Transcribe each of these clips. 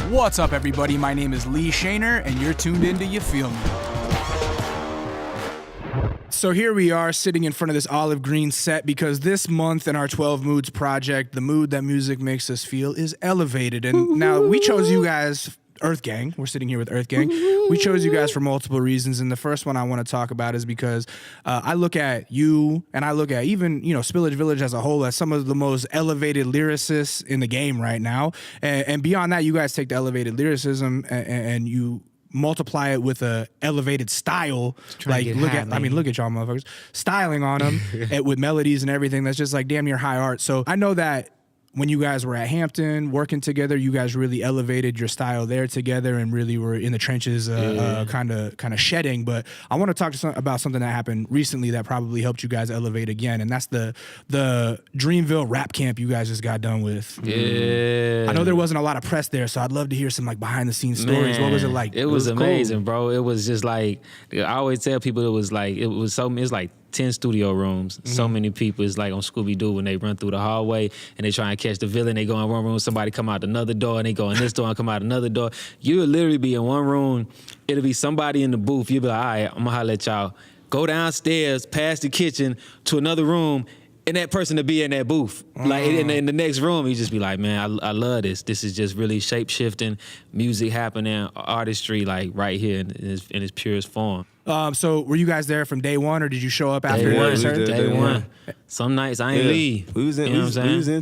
What's up, everybody? My name is Lee Shaner, and you're tuned into You Feel Me. So here we are sitting in front of this olive green set because this month in our 12 Moods project, the mood that music makes us feel is elevated. And now we chose you guys, EARTHGANG. We're sitting here with EARTHGANG. We chose you guys for multiple reasons. And the first one I want to talk about is because I look at you and I look at even, Spillage Village as a whole as some of the most elevated lyricists in the game right now. And beyond that, you guys take the elevated lyricism and you multiply it with a elevated style. Like look at y'all motherfuckers styling on them with melodies and everything. That's just like damn near high art. So I know that when you guys were at Hampton working together, you guys really elevated your style there together and really were in the trenches, kind of shedding. But I want to talk about something that happened recently that probably helped you guys elevate again, and that's the Dreamville Rap Camp you guys just got done with. Yeah, I know there wasn't a lot of press there, so I'd love to hear some like behind the scenes stories. What was it like? It was amazing, cool, bro. It was just like I always tell people it's like 10 studio rooms, so many people. It's like on Scooby-Doo when they run through the hallway and they try and catch the villain. They go in one room, somebody come out another door, and they go in this door and come out another door. You'll literally be in one room. It'll be somebody in the booth. You'll be like, all right, I'm going to holler at y'all. Go downstairs, past the kitchen to another room, and that person to be in that booth. Like in the next room, you just be like, man, I love this. This is just really shape-shifting, music happening, artistry, like right here in its purest form. So were you guys there from day one, or did you show up after Day one. Some nights I ain't leave. We was in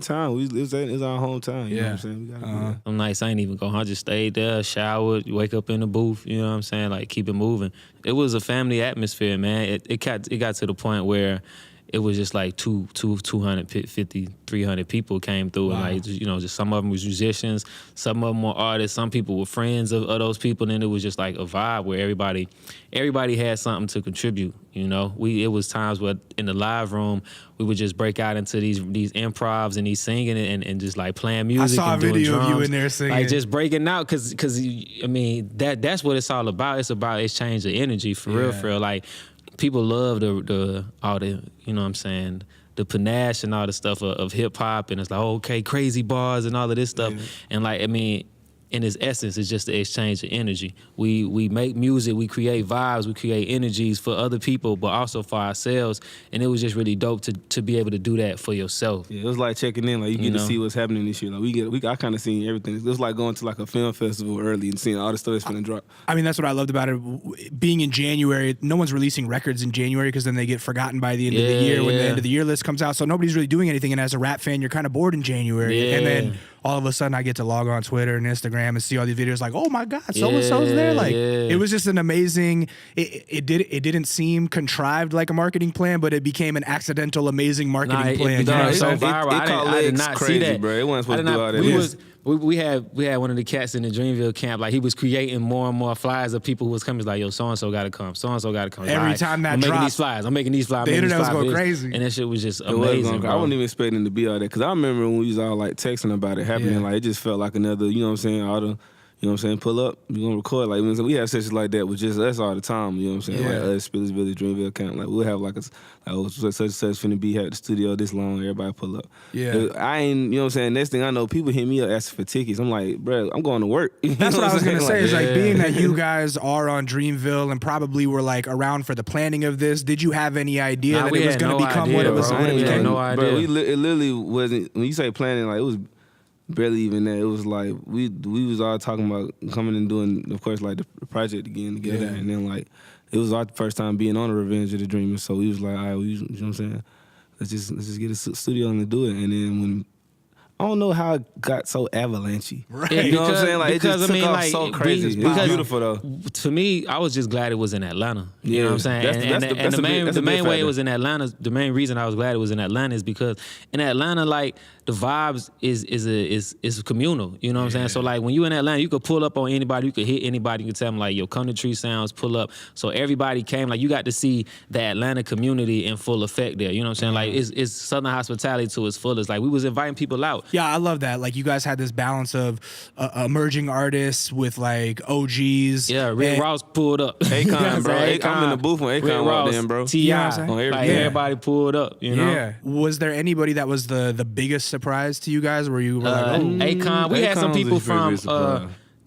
town. It was our hometown. You know what I'm saying? We gotta Some nights I ain't even go home. I just stayed there, showered, wake up in the booth. You know what I'm saying? Like keep it moving. It was a family atmosphere, man. It got to the point where it was just like 250, 300 people came through. Wow. And like, just some of them was musicians, some of them were artists, some people were friends of those people. And then it was just like a vibe where everybody had something to contribute. It was times where in the live room, we would just break out into these improvs and these singing and just like playing music. I saw and a doing video drums, of you in there singing. Like just breaking out because that's what it's all about. It's about exchange of energy for real. Like, people love all the, you know what I'm saying, the panache and all the stuff of hip hop, and it's like, okay, crazy bars and all of this stuff. And like, in its essence, it's just the exchange of energy. We make music, we create vibes, we create energies for other people, but also for ourselves. And it was just really dope to be able to do that for yourself. Yeah, it was like checking in, like you get to see what's happening this year. Like I kind of seen everything. It was like going to like a film festival early and seeing all the stuff that's gonna drop. That's what I loved about it. Being in January, no one's releasing records in January because then they get forgotten by the end of the year when the end of the year list comes out. So nobody's really doing anything. And as a rap fan, you're kind of bored in January. And then all of a sudden I get to log on Twitter and Instagram and see all these videos like, oh my God, so-and-so's there. Like, it was just an amazing, it didn't seem contrived like a marketing plan, but it became an accidental, amazing marketing plan. It was so viral. I did not crazy, see that. Bro. It wasn't supposed to do all that. We had one of the cats in the Dreamville camp. Like he was creating more and more flyers of people who was coming. Like, yo, so and so got to come. So and so got to come. Every time that dropped, I'm making these flyers. The internet was going crazy, and that shit was just amazing. I wasn't even expecting to be all that because I remember when we was all like texting about it happening. Like it just felt like another. You know what I'm saying? Pull up, we're going to record. Like, we have sessions like that with just us all the time, you know what I'm saying? Like us, Spillage Village, Dreamville Camp. Like, we'll have like such and such finna be at the studio this long, everybody pull up. Yeah. I ain't, you know what I'm saying? Next thing I know, people hit me up asking for tickets. I'm like, bro, I'm going to work. That's what I was going to say. Is like being that you guys are on Dreamville and probably were like around for the planning of this, did you have any idea that it was going to become what it was? We had no idea. Bro, it literally wasn't, when you say planning, like it was barely even that. It was like we was all talking about coming and doing, of course, like the project again together, and then like it was our first time being on the Revenge of the Dreamers, so we was like, all right, you know what I'm saying? Let's just get a studio and do it. And then when I don't know how it got so avalanche-y. Right. You know what I'm saying? Like, it just took off so crazy. It was beautiful, though. To me, I was just glad it was in Atlanta. You know what I'm saying? The main way it was in Atlanta, the main reason I was glad it was in Atlanta is because in Atlanta, like, the vibes is communal. You know what I'm saying? So, like, when you in Atlanta, you could pull up on anybody. You could hit anybody. You could tell them, like, yo, come to Tree Sounds, pull up. So everybody came. Like, you got to see the Atlanta community in full effect there. You know what I'm saying? Like, it's Southern hospitality to its fullest. Like, we was inviting people out. Yeah, I love that. Like, you guys had this balance of emerging artists with, like, OGs. Yeah, Rick Ross pulled up. Akon, bro. I'm in the booth when Akon walked in, bro. T.I. Everybody pulled up, you know? Yeah. Was there anybody that was the biggest surprise to you guys where you were like, Akon? We had some people from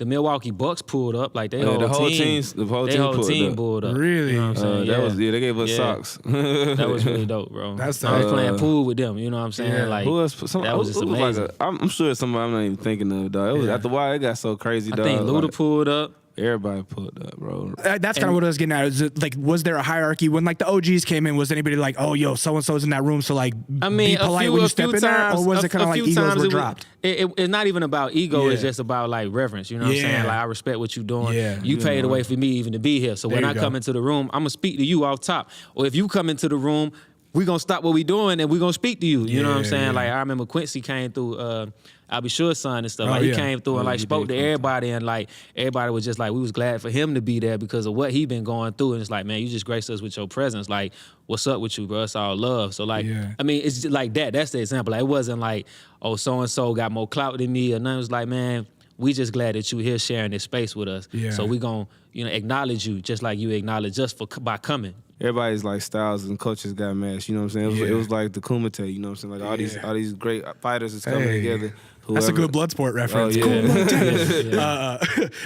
the Milwaukee Bucks pulled up. Like they the whole team, team pulled up. Really? You know what I'm saying? That was they gave us socks. That was really dope, bro. That's I was tight. playing pool with them. You know what I'm saying? Yeah. Like Who else? that was just amazing. I'm sure somebody I'm not even thinking of, dog. It was after a while. It got so crazy, I dog. think Luda like, pulled up. everybody pulled up, bro. That's kind of what I was getting at. Is it, like, was there a hierarchy when like the OGs came in? Was anybody like, oh, yo, so and so's in that room, so like, be polite when you step in there, or was it kind of like egos were dropped? It's not even about ego. It's just about like reverence. You know what I'm saying? Like I respect what you're doing. Yeah. You paid the way for me even to be here. So when I come into the room, I'm gonna speak to you off top. Or if you come into the room, we gonna stop what we doing and we gonna speak to you. You know what I'm saying? Like I remember Quincy came through. I'll be sure son and stuff. Like he came through and like spoke to everybody and like everybody was just like we was glad for him to be there because of what he been going through. And it's like, man, you just graced us with your presence. Like, what's up with you, bro? It's all love. So like, I mean, it's just like that. That's the example. Like, it wasn't like, oh, so and so got more clout than me or nothing. It was like, man, we just glad that you here sharing this space with us. Yeah. So we gonna acknowledge you just like you acknowledge us by coming. Everybody's like styles and coaches got matched. You know what I'm saying? It was like the Kumite. You know what I'm saying? Like all these great fighters is coming together. Whoever. That's a good Bloodsport reference.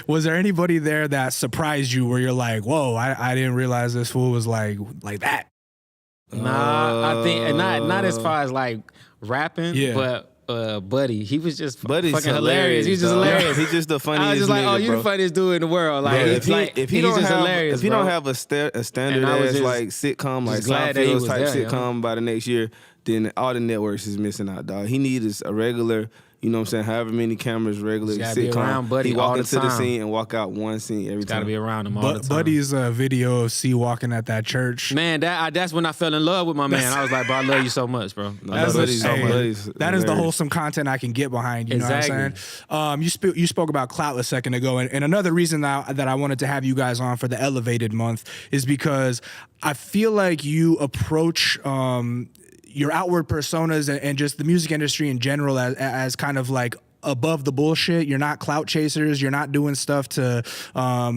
Was there anybody there that surprised you where you're like, whoa, I didn't realize this fool was like that? Nah, I think not as far as like rapping, but Buddy, he was just fucking hilarious. He's just hilarious. He's just the funniest. I was just like, nigga, you bro. the funniest dude in the world. Like, if he don't have a standard ass like sitcom, like Seinfeld type sitcom by the next year, then all the networks is missing out, dog. He needs a regular. You know what I'm saying? However many cameras, regular sitcom. He walk into the scene and walk out one scene every time. Gotta be around him all the time. Buddy's video of C walking at that church. Man, that's when I fell in love with my man. I was like, bro, I love you so much, bro. That is the wholesome content I can get behind. You know what I'm saying? You spoke about clout a second ago, and another reason that I wanted to have you guys on for the Elevated month is because I feel like you approach your outward personas and just the music industry in general as kind of like above the bullshit. You're not clout chasers. You're not doing stuff to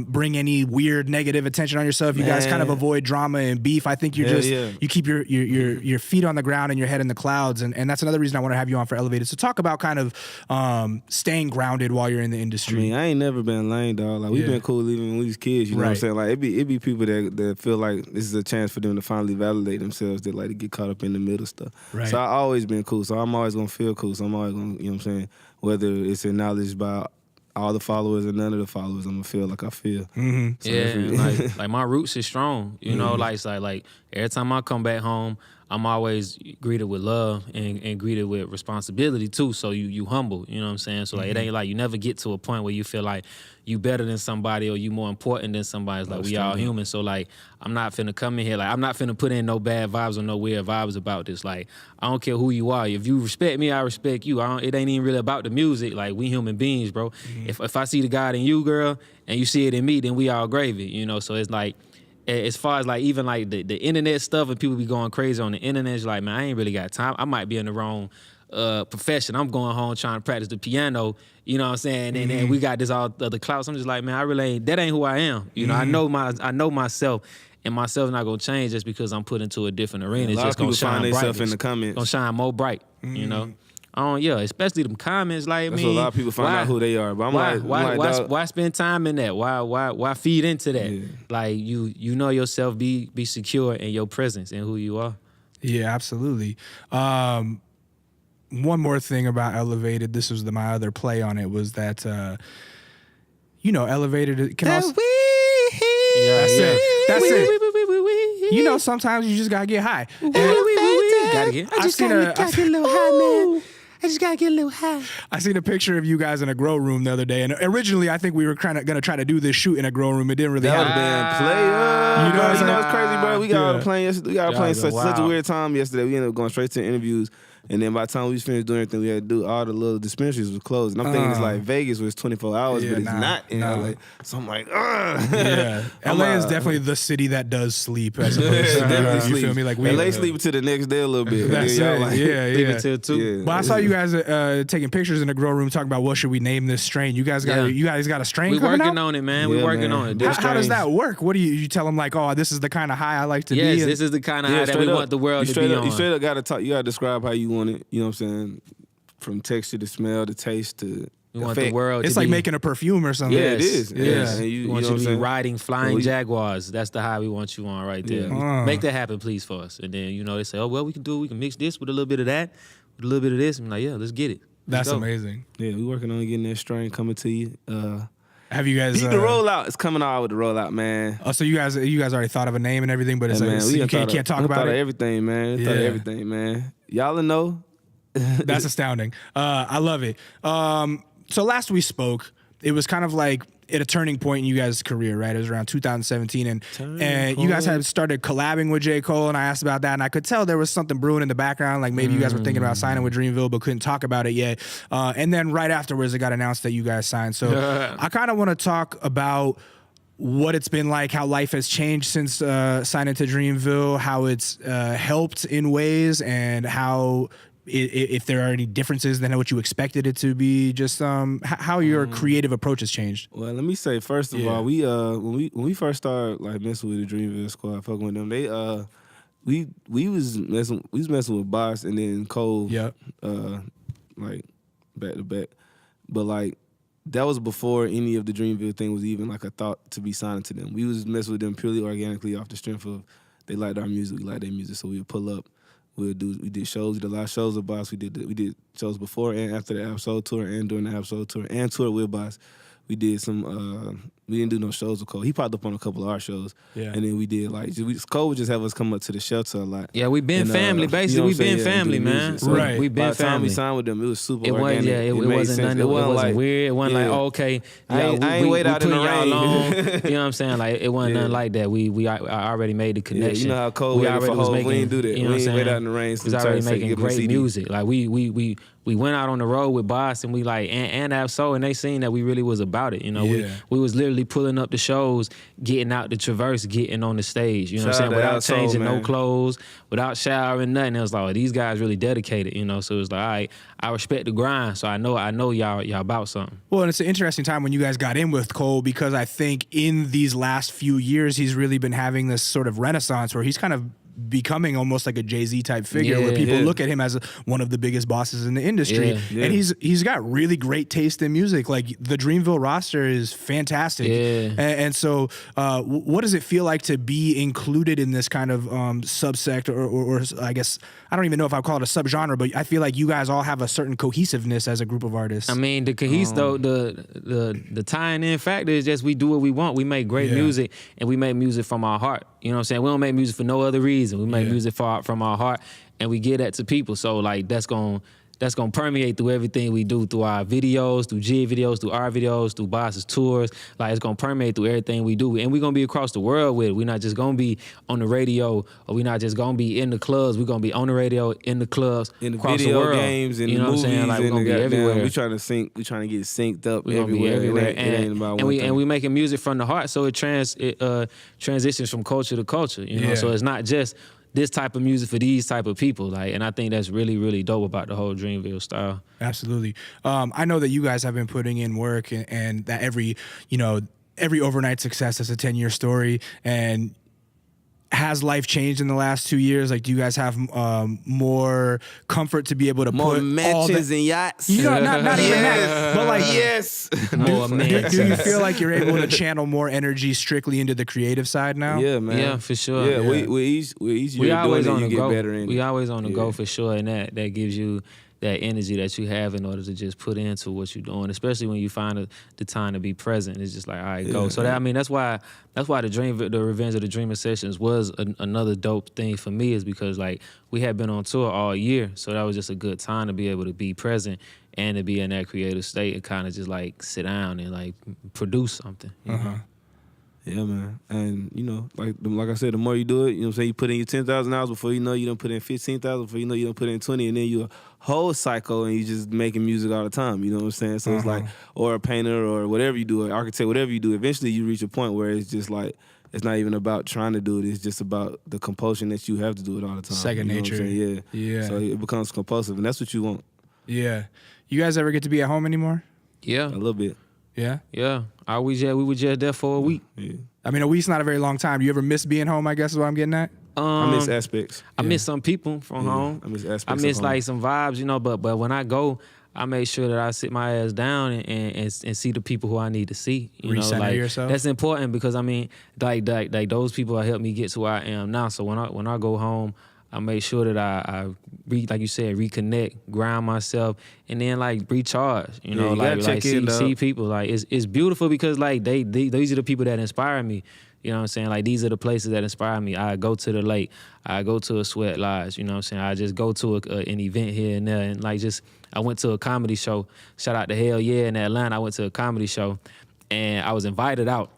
bring any weird negative attention on yourself. You guys kind of avoid drama and beef. I think you're you keep your feet on the ground and your head in the clouds. And that's another reason I want to have you on for Elevated. So talk about kind of staying grounded while you're in the industry. I mean, I ain't never been lame, dog. Like we've been cool even when we was kids. You know what I'm saying? Like it be people that feel like this is a chance for them to finally validate themselves. That like to get caught up in the middle stuff. Right. So I always been cool. So I'm always gonna feel cool. So I'm always gonna, you know what I'm saying? Whether it's acknowledged by all the followers or none of the followers, I'm gonna feel like I feel. Mm-hmm. So like my roots is strong. You know, like every time I come back home, I'm always greeted with love and greeted with responsibility too. So you humble, you know what I'm saying? So like it ain't like you never get to a point where you feel like you better than somebody or you more important than somebody. It's like we all human. So like I'm not finna come in here, like I'm not finna put in no bad vibes or no weird vibes about this. Like I don't care who you are. If you respect me, I respect you. It ain't even really about the music. Like we human beings, bro. Mm-hmm. If I see the God in you, girl, and you see it in me, then we all gravy, you know? So it's like, as far as like even like the internet stuff and people be going crazy on the internet, it's like, man, I ain't really got time. I might be in the wrong profession. I'm going home trying to practice the piano, you know what I'm saying? And then we got this all other clouds. I'm just like, man, I really ain't, that ain't who I am. You know, I know myself. And myself not gonna change just because I'm put into a different arena. It's just gonna shine bright. In the comments. Gonna shine more bright, you know? Especially them comments. Like, that's what a lot of people find out who they are. But why spend time in that? Why feed into that? Yeah. Like you know yourself. Be secure in your presence and who you are. Yeah, absolutely. One more thing about Elevated. This was my other play on it was that Elevated can also. That's it. You know, sometimes you just gotta get high. Gotta get. I just gotta get a little high, man. I just gotta get a little high. I seen a picture of you guys in a grow room the other day, and originally I think we were gonna try to do this shoot in a grow room. It didn't really happen. Player. You know it's crazy, bro. We got on the plane yesterday. We got on the plane such a weird time yesterday. We ended up going straight to the interviews. And then by the time we finished doing everything we had to do, all the little dispensaries was closed. And I'm thinking it's like Vegas was 24 hours, but it's not in LA. So I'm like, ugh. Yeah. LA is definitely the city that does sleep as opposed to you feel me? Like LA sleep until the next day a little bit. That's it. Leave it till 2. Yeah. But I saw you guys taking pictures in the grow room talking about what should we name this strain. You guys got a strain coming out? We working on it, man. We working on it. How does that work? What do you tell them like, oh, this is the kind of high I like to be? Yes, this is the kind of high that we want the world to be on. You straight up gotta talk. You gotta describe how you want it. You know what I'm saying? From texture to smell to taste to We want the world It's to like be, making a perfume or something. Yeah, it is. Yeah. And we want know you what to I'm be saying? riding flying Jaguars. That's the high we want you on right there. Yeah. Make that happen, please, for us. And then, they say, oh, well, we can mix this with a little bit of that, with a little bit of this. I'm like, yeah, let's get it. That's amazing. Yeah, we working on getting that strain coming to you. Have you guys... the rollout. It's coming out with the rollout, man. Oh, so you guys already thought of a name and everything, but it's man, you can't talk about thought it? of everything, man. Thought of everything, man. Y'all will know. That's astounding. I love it. So last we spoke, it was kind of like at a turning point in you guys' career, right? It was around 2017, and you guys had started collabing with J. Cole, and I asked about that, and I could tell there was something brewing in the background, like maybe you guys were thinking about signing with Dreamville, but couldn't talk about it yet. And then right afterwards, it got announced that you guys signed. So I kind of want to talk about what it's been like, how life has changed since signing to Dreamville, how it's helped in ways, and how... if there are any differences than what you expected it to be, just how your creative approach has changed. Well, let me say first of all, we when we first started like messing with the Dreamville squad, fucking with them, they we was messing with Boss and then Cole, like back to back, but like that was before any of the Dreamville thing was even like a thought to be signed to them. We was messing with them purely organically off the strength of they liked our music, we liked their music, so we would pull up. We did shows. We did a lot of shows with Boss. We did shows before and after the episode tour and during the episode tour and tour with Boss. We did some. We didn't do no shows with Cole. He popped up on a couple of our shows. Yeah. And then we did like Cole would just have us come up to the shelter a lot. Yeah, we've been family. Basically, we've been family, man. So right. We've been by the time family. we signed with them, it was super It organic. it wasn't sense. none. It wasn't like, weird. It wasn't like, oh, okay. I ain't wait out in the rain. On. You know what I'm saying? Like it wasn't nothing like that. I already made the connection. Yeah, you know how Cole waited for Hov. We ain't do that. You know we ain't wait out in the rain. We was already making great music. Like we went out on the road with Boss and we like and Absol, and they seen that we really was about it. You know, we was literally pulling up the shows, getting out the Traverse, getting on the stage. You know what I'm saying? Without changing no clothes, without showering, nothing. It was like, oh, these guys really dedicated. You know, so it was like, all right, I respect the grind. So I know y'all about something. Well, and it's an interesting time when you guys got in with Cole, because I think in these last few years he's really been having this sort of renaissance where he's kind of becoming almost like a Jay-Z type figure, where people look at him as one of the biggest bosses in the industry. And he's got really great taste in music. Like the Dreamville roster is fantastic. And so what does it feel like to be included in this kind of subsect or I guess, I don't even know if I'll call it a subgenre, but I feel like you guys all have a certain cohesiveness as a group of artists. I mean, the though, the tying in factor is just we do what we want. We make great music, and we make music from our heart. You know what I'm saying? We don't make music for no other reason. We make music from our heart, and we give that to people. So like that's gonna permeate through everything we do, through our videos, through G videos, through our videos, through Boss's tours. Like it's gonna permeate through everything we do, and we're gonna be across the world with it. We're not just gonna be on the radio, or we're not just gonna be in the clubs. We're gonna be on the radio, in the clubs, in the across video the world. games, in you the know movies, what I'm saying? Like we're gonna be everywhere. We trying to get synced up We're everywhere. Everywhere. It ain't about one thing. And we making music from the heart, so it transitions from culture to culture. You know, so it's not just this type of music for these type of people, like, and I think that's really, really dope about the whole Dreamville style. Absolutely. I know that you guys have been putting in work, and that every overnight success is a 10-year story. And has life changed in the last 2 years? Like, do you guys have more comfort to be able to more put mansions and yachts? You know, not even that, but like do you feel like you're able to channel more energy strictly into the creative side now? Yeah, man. Yeah, for sure. Yeah, we each year always doing on it, the you go. get better in it. We always on the go for sure, and that gives you that energy that you have in order to just put into what you're doing, especially when you find the time to be present. It's just like, all right, go. So that's why the Revenge of the Dreamer sessions was another dope thing for me, is because like we had been on tour all year, so that was just a good time to be able to be present and to be in that creative state and kind of just like sit down and like produce something. Yeah, man. And, you know, like I said, the more you do it, you know what I'm saying, you put in your 10,000 hours before you know you done put in 15,000, before you know you done put in 20, and then you a whole cycle and you just making music all the time, you know what I'm saying? So it's like, or a painter or whatever you do, or architect, whatever you do, eventually you reach a point where it's just like, it's not even about trying to do it, it's just about the compulsion that you have to do it all the time. Second nature. Yeah. So it becomes compulsive, and that's what you want. Yeah. You guys ever get to be at home anymore? Yeah. A little bit. Yeah? Yeah. We were just there for a week. Yeah. I mean, a week's not a very long time. Do you ever miss being home, I guess is what I'm getting at? I miss aspects. I miss some people from home. I miss aspects. I miss like some vibes, you know, but when I go, I make sure that I sit my ass down and see the people who I need to see. You know, Recenter like yourself? that's important because I mean, like those people helped me get to where I am now. So when I go home, I make sure that I like you said, reconnect, ground myself, and then like recharge. You know, you gotta check in, see people. Like it's beautiful because like these are the people that inspire me. You know what I'm saying? Like these are the places that inspire me. I go to the lake. I go to a Sweat Lodge. You know what I'm saying? I just go to an event here and there, and like I went to a comedy show. Shout out to Hell Yeah in Atlanta. I went to a comedy show, and I was invited out.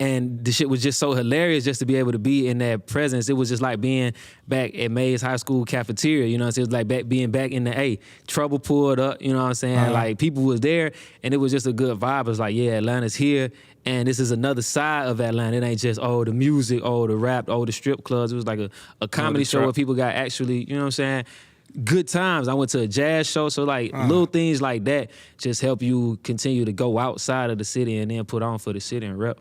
And the shit was just so hilarious just to be able to be in that presence. It was just like being back at Mays High School cafeteria, you know what I'm saying? It was like being back in the A. Trouble pulled up, you know what I'm saying? Like people was there and it was just a good vibe. It was like, yeah, Atlanta's here and this is another side of Atlanta. It ain't just, the music, the rap, the strip clubs. It was like a comedy show where people got actually, you know what I'm saying? Good times. I went to a jazz show, so like little things like that just help you continue to go outside of the city and then put on for the city and rep.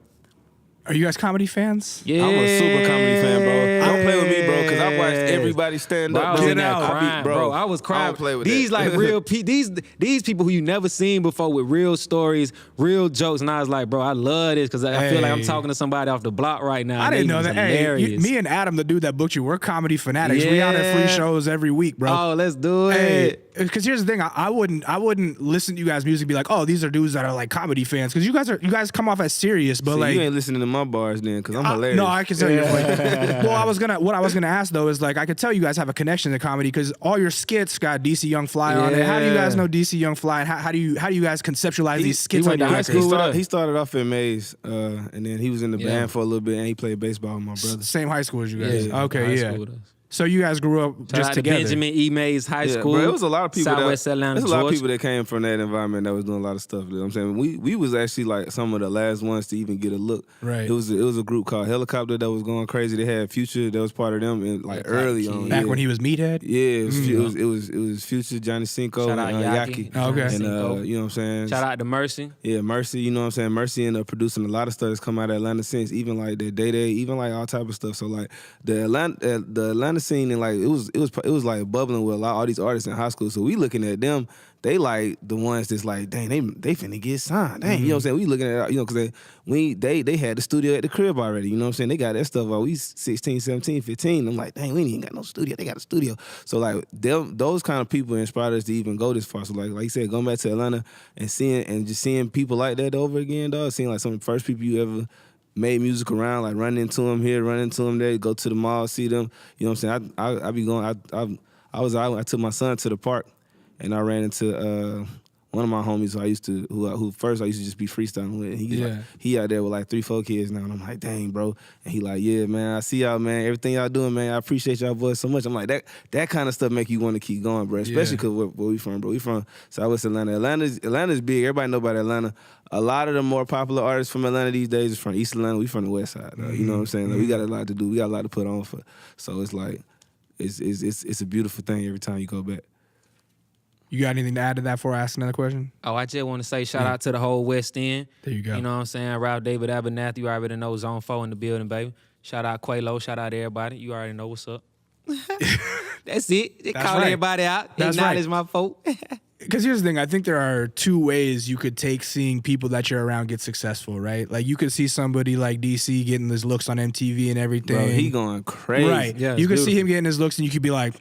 Are you guys comedy fans? Yeah. I'm a super comedy fan, bro. Don't play with me, bro, because I watched everybody stand Bro, up. I was bro. in there crying, bro. I was crying. I don't play with these that. like real these people who you never seen before with real stories, real jokes, and I was like, bro, I love this because I feel like I'm talking to somebody off the block right now. I didn't know that. Hey, me and Adam, the dude that booked you, we're comedy fanatics. We out at free shows every week, bro. Oh, let's do it. Hey, because here's the thing, I wouldn't listen to you guys' music and be like, oh, these are dudes that are like comedy fans, because you guys come off as serious, but See, like you ain't listening to my bars then, because I'm hilarious. No, I can tell you. Well, what I was gonna ask though is like I could tell you guys have a connection to comedy because all your skits got DC Young Fly on it. How do you guys know DC Young Fly? And how do you guys conceptualize these skits on your high records? school. He started off in Mays, and then he was in the band for a little bit, and he played baseball with my brother. Same high school as you guys. Yeah. Okay, High yeah. school with us. So you guys grew up Shout just out together. to Benjamin E. Mays High School. Bro, it was a lot of people. Southwest Atlanta, There's a lot of Georgia. people that came from that environment that was doing a lot of stuff. You know what I'm saying? We was actually like some of the last ones to even get a look. Right. It was a group called Helicopter that was going crazy. They had Future that was part of them and like early on. Back when he was Meathead? Yeah, it was Future, Johnny Cinco, Shout out and Yaki. Okay. And Cinco. you know what I'm saying? Shout out to Mercy. Yeah, Mercy, you know what I'm saying? Mercy ended up producing a lot of stuff that's come out of Atlanta since, even like the Day, even like all type of stuff. So like the Atlanta scene and like it was like bubbling with all these artists in high school. So we looking at them, they like the ones that's like, dang, they finna get signed. Dang, you know what I'm saying? We looking at, you know, because they had the studio at the crib already, you know what I'm saying? They got that stuff while we 16, 17, 15. I'm like, dang, we ain't even got no studio. They got a studio. So like those kind of people inspired us to even go this far. So like you said, going back to Atlanta and seeing people like that over again, dog, seeing like some of the first people you ever made music around, like running into them here, running into them there, go to the mall, see them. You know what I'm saying? I be going, I took my son to the park and I ran into one of my homies who first I used to just be freestyling with. He out there with like 3-4 kids now. And I'm like, dang, bro. And he like, yeah, man, I see y'all, man. Everything y'all doing, man. I appreciate y'all boys so much. I'm like, that kind of stuff make you want to keep going, bro. Especially because where we from, bro. We from Southwest Atlanta. Atlanta's big. Everybody know about Atlanta. A lot of the more popular artists from Atlanta these days is from East Atlanta. We from the West Side, though. You know what I'm saying? Like, we got a lot to do. We got a lot to put on for. So it's like, it's a beautiful thing every time you go back. You got anything to add to that before I ask another question? Oh, I just want to say shout out to the whole West End. There you go. You know what I'm saying? Ralph David Abernathy, you already know Zone 4 in the building, baby. Shout out Quelo, shout out everybody. You already know what's up. That's it. They call everybody out. That's Acknowledge my folk. Because here's the thing, I think there are two ways you could take seeing people that you're around get successful, right? Like you could see somebody like DC getting his looks on MTV and everything. Bro, he going crazy. Right. Yeah, you could see him getting his looks and you could be like,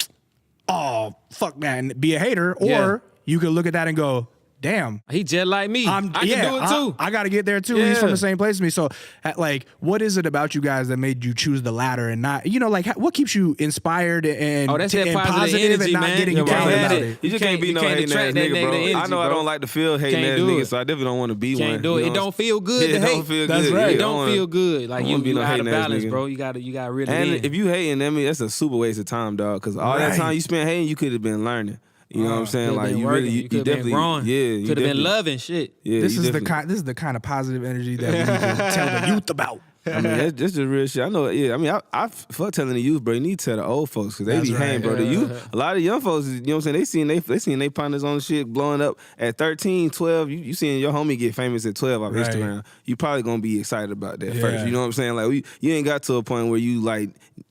oh, fuck that, and be a hater. Or you could look at that and go, damn. He just like me. I can do it too. I got to get there too. Yeah. He's from the same place as me. So, like, what is it about you guys that made you choose the latter and not, like, what keeps you inspired and, that's that and positive positive energy, and not man. getting You're down right. about it? You just can't be no hating ass attract that nigga, bro. negative I know energy, I bro. don't like to feel hating Can't ass do nigga, it. so I definitely don't want to be one. Can't do it. It don't feel good to It hate. don't feel That's good. right. Yeah, It don't feel good. Like wanna be you no out of hating ass balance, nigga. bro. You gotta really And in. if you hating, I mean, that's a super waste of time, dog. Because all that time you spent hating, you could have been learning. You know what I'm saying? Like you really, you could have definitely, been growing. yeah, you could have been definitely- loving shit. Yeah, This you is definitely- the kind of positive energy that we need to tell the youth about. I mean, that's just real shit. I know. Yeah, I mean, I fuck telling the youth, bro. You need to tell the old folks because they That's be right. hanging, bro. The youth, a lot of young folks, you know what I'm saying? They seen they partners on shit blowing up at 13, 12. You seeing your homie get famous at 12 off Right. Instagram. You probably gonna be excited about that Yeah. first. You know what I'm saying? Like you ain't got to a point where you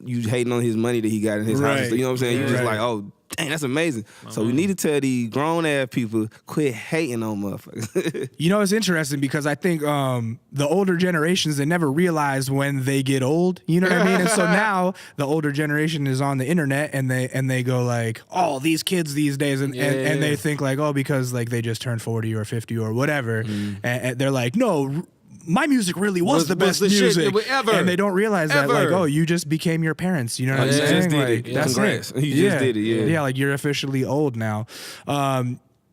hating on his money that he got in his house. Right. You know what I'm saying? You just Right. like, oh, dang, that's amazing. So we need to tell these grown ass people quit hating on motherfuckers. You know, it's interesting because I think the older generations, they never realize when they get old. You know what I mean? And so now the older generation is on the internet and they go like, oh, these kids these days, and they think like, oh, because like they just turned 40 or 50 or whatever, and they're like, no. My music really was the best music ever. And they don't realize that, like, oh, you just became your parents. You know what I'm saying? Just did like, it. That's Congrats. it. You just did it, yeah. Yeah, like you're officially old now.